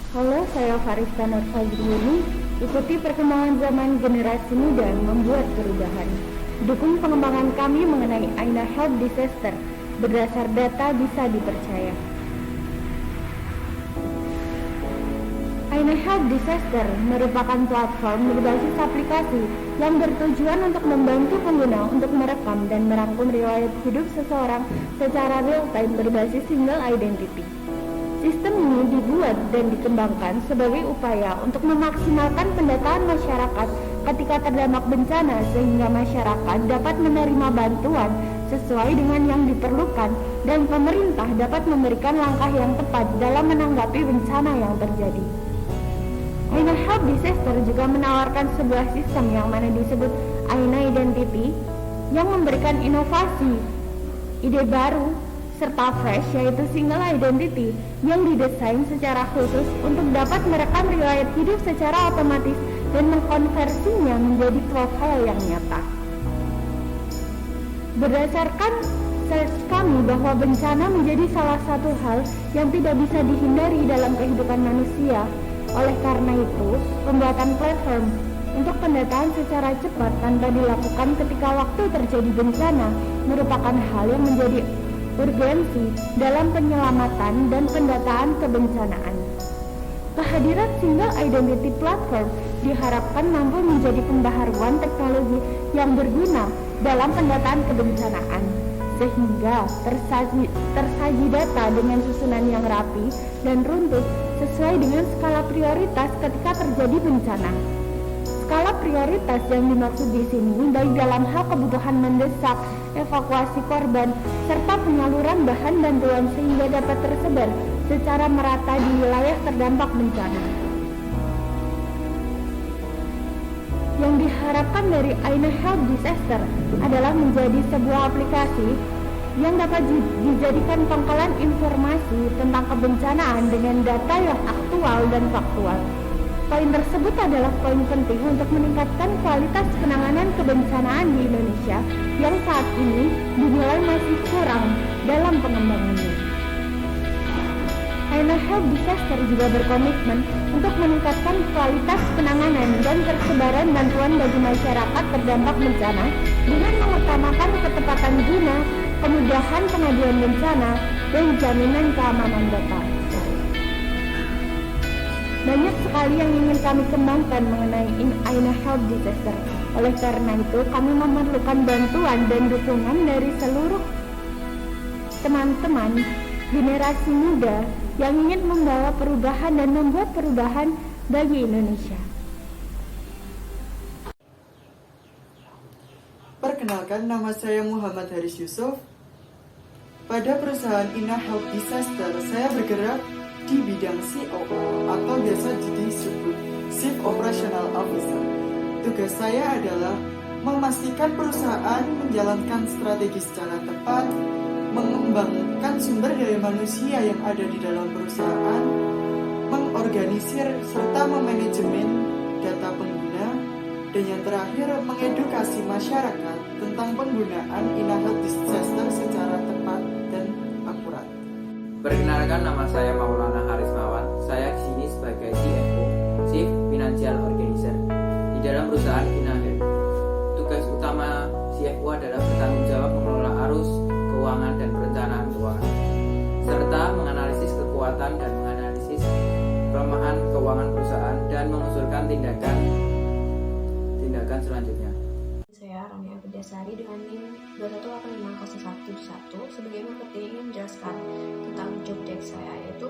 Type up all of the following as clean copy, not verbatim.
Halo, saya Farista Nurfazruni. Ikuti perkembangan zaman generasi muda membuat perubahan. Dukung pengembangan kami mengenai Aina Health Disaster berdasar data bisa dipercaya. Aina Health Disaster merupakan platform berbasis aplikasi yang bertujuan untuk membantu pengguna untuk merekam dan merangkum riwayat hidup seseorang secara real-time berbasis single identity. Sistem ini dibuat dan dikembangkan sebagai upaya untuk memaksimalkan pendataan masyarakat ketika terdampak bencana sehingga masyarakat dapat menerima bantuan sesuai dengan yang diperlukan dan pemerintah dapat memberikan langkah yang tepat dalam menanggapi bencana yang terjadi. Aina Health Disaster juga menawarkan sebuah sistem yang mana disebut Aina Identity yang memberikan inovasi, ide baru, serta fresh yaitu single identity yang didesain secara khusus untuk dapat merekam riwayat hidup secara otomatis dan mengkonversinya menjadi profil yang nyata. Berdasarkan search kami bahwa bencana menjadi salah satu hal yang tidak bisa dihindari dalam kehidupan manusia. Oleh karena itu, pembuatan platform untuk pendataan secara cepat tanpa dilakukan ketika waktu terjadi bencana merupakan hal yang menjadi urgensi dalam penyelamatan dan pendataan kebencanaan. Kehadiran single identity platform diharapkan mampu menjadi pembaharuan teknologi yang berguna dalam pendataan kebencanaan, sehingga tersaji data dengan susunan yang rapi dan runtut sesuai dengan skala prioritas ketika terjadi bencana. Skala prioritas yang dimaksud di sini baik dalam hal kebutuhan mendesak, evakuasi korban, serta penyaluran bahan bantuan sehingga dapat tersebar secara merata di wilayah terdampak bencana. Yang diharapkan dari Aina Health Disaster adalah menjadi sebuah aplikasi yang dapat dijadikan pangkalan informasi tentang kebencanaan dengan data yang aktual dan faktual. Poin tersebut adalah poin penting untuk meningkatkan kualitas penanganan kebencanaan di Indonesia yang saat ini dinilai masih kurang dalam pengembangannya. Aina Health Disaster juga berkomitmen untuk meningkatkan kualitas penanganan dan persebaran bantuan bagi masyarakat terdampak bencana dengan mengutamakan ketepatan guna, kemudahan pengaduan bencana, dan jaminan keamanan data. Banyak sekali yang ingin kami kembangkan mengenai Aina Health Disaster. Oleh karena itu, kami memerlukan bantuan dan dukungan dari seluruh teman-teman generasi muda yang ingin membawa perubahan dan membuat perubahan bagi Indonesia. Perkenalkan, nama saya Muhammad Haris Yusuf. Pada perusahaan Aina Health Disaster, saya bergerak di bidang COO atau biasa disebut Chief Operational Officer. Tugas saya adalah memastikan perusahaan menjalankan strategi secara tepat, mengembangkan sumber daya manusia yang ada di dalam perusahaan, mengorganisir serta memanajemen data pengguna, dan yang terakhir mengedukasi masyarakat tentang penggunaan Aina Health Disaster secara tepat dan akurat. Perkenalkan, nama saya Maulana Haris Mawat. Saya di sini sebagai CFO, Chief Financial Organizer, di dalam perusahaan Aina Health. Tugas utama CFO adalah bertanggung jawab mengelola arus keuangan dan perencanaan keuangan, serta menganalisis kekuatan dan menganalisis kelemahan keuangan perusahaan dan mengusulkan tindakan selanjutnya. Saya Rania Berdasari dengan NIM 2185011. Sebagaimana seperti ingin menjelaskan tentang job desk saya, yaitu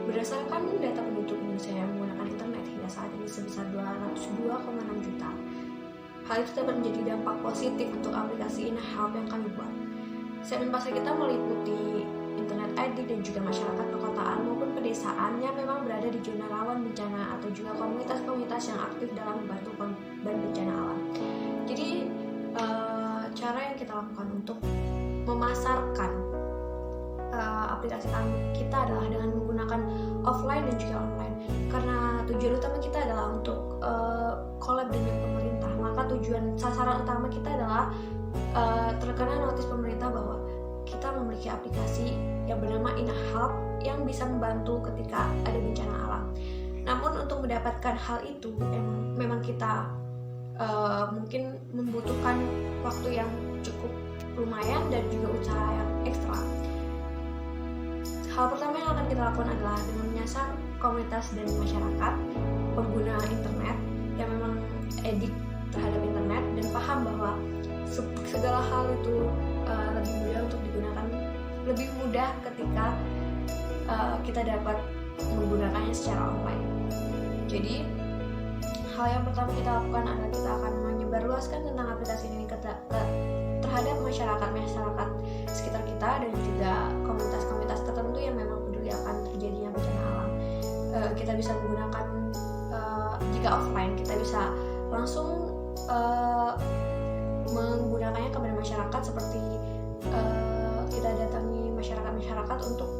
berdasarkan data penduduk Indonesia yang menggunakan internet hingga saat ini sebesar 202,6 juta. Hal itu dapat menjadi dampak positif untuk aplikasi Aina Health yang kami buat. Segmen pasar kita meliputi internet ID dan juga masyarakat perkotaan maupun pedesaan yang memang berada di zona rawan bencana atau juga komunitas-komunitas yang aktif dalam membantu korban bencana alam. Jadi cara yang kita lakukan untuk memasarkan aplikasi kita adalah dengan menggunakan offline dan juga online. Karena tujuan utama kita adalah untuk collab dengan pemerintah, maka tujuan sasaran utama kita adalah terkena notis pemerintah bahwa kita memiliki aplikasi yang bernama Aina Health yang bisa membantu ketika ada bencana alam. untuk mendapatkan hal itu memang kita mungkin membutuhkan waktu yang cukup lumayan dan juga usaha yang ekstra. Hal pertama yang akan kita lakukan adalah dengan menyasar komunitas dan masyarakat pengguna internet yang memang edik terhadap internet dan paham bahwa segala hal itu lebih mudah untuk digunakan, lebih mudah ketika kita dapat menggunakannya secara online. Jadi hal yang pertama kita lakukan adalah kita akan menyebarluaskan tentang aplikasi ini terhadap masyarakat sekitar kita dan juga komunitas-komunitas tertentu yang memang peduli akan terjadinya bencana alam. Kita bisa menggunakan jika offline kita bisa langsung menggunakannya kepada masyarakat, seperti kita datangi masyarakat untuk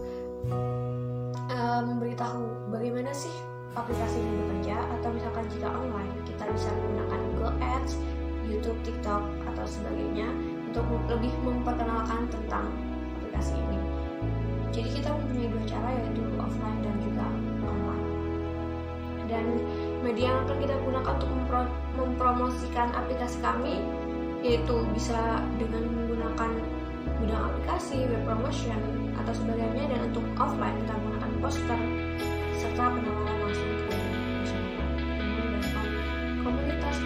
memberitahu bagaimana sih aplikasi ini bekerja, atau misalkan jika online kita bisa menggunakan Google Ads, YouTube, TikTok atau sebagainya untuk lebih memperkenalkan tentang aplikasi ini. Jadi kita mempunyai dua cara, yaitu offline dan juga online. Dan media yang akan kita gunakan untuk mempromosikan aplikasi kami yaitu bisa dengan menggunakan bidang aplikasi, web promotion atau sebagainya, dan untuk offline kita menggunakan poster serta penawaran langsung ke masyarakat, menggunakan komunitas